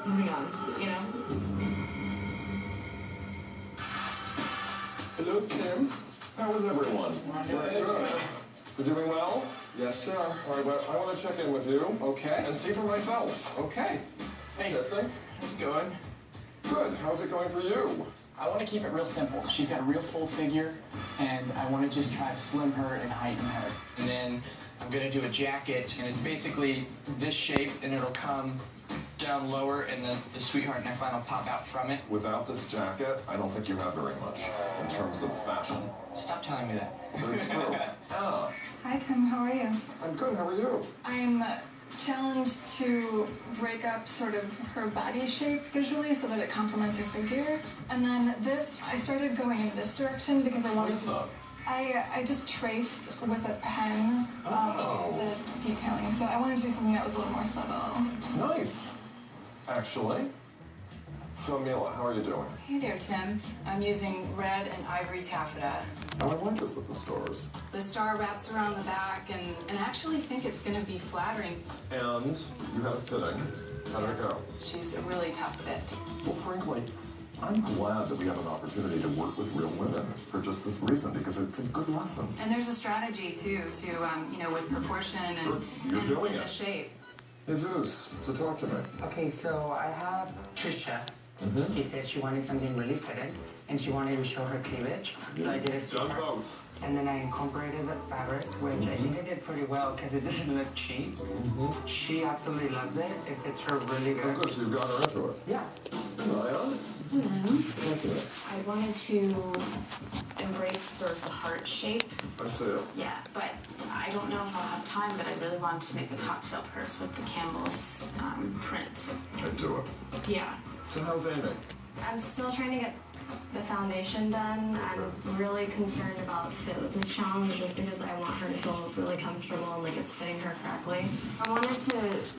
moving on, you know? Hello, Kim. How is everyone? Good. You doing well? Yes, sir. All right, well, I want to check in with you. Okay. And see for myself. Okay. Hey, Kissing? how's it going? Good. How's it going for you? I want to keep it real simple. She's got a real full figure, and I want to just try to slim her and heighten her. And then I'm going to do a jacket, and it's basically this shape, and it'll come down lower, and the sweetheart neckline will pop out from it. Without this jacket, I don't think you have very much in terms of fashion. Stop telling me that. But it's true. Anna, Hi, Tim. How are you? I'm good. How are you? I'm challenged to break up sort of her body shape visually so that it complements her figure. And then this, I started going in this direction because I wanted What's to... up? I just traced with a pen the detailing, so I wanted to do something that was a little more subtle. Nice. Actually. So, Mila, how are you doing? Hey there, Tim. I'm using red and ivory taffeta. Oh, I like this with the stars. The star wraps around the back, and I actually think it's going to be flattering. And you had a fitting. How did it go? She's a really tough fit. Well, frankly, I'm glad that we have an opportunity to work with real women for just this reason, because it's a good lesson. And there's a strategy, too, to, you know, with proportion You're and doing the it. shape. Jesus, so talk to me. Okay, so I have Trisha. Mm-hmm. She said she wanted something really fitted, and she wanted to show her cleavage. So I did a Done super. both. And then I incorporated the fabric, which I think I did pretty well because it doesn't look cheap. Mm-hmm. She absolutely loves it. It fits her really Oh, good. good, so you've got her into it. Yeah. Ryan? I wanted to embrace sort of the heart shape. I see it. Yeah, but I don't know if I'll have time, but I really wanted to make a cocktail purse with the Campbell's print. I do it. Yeah. So how's Amy? I'm still trying to get the foundation done. I'm really concerned about fit with this challenge just because I want her to feel really comfortable and like it's fitting her correctly. I wanted to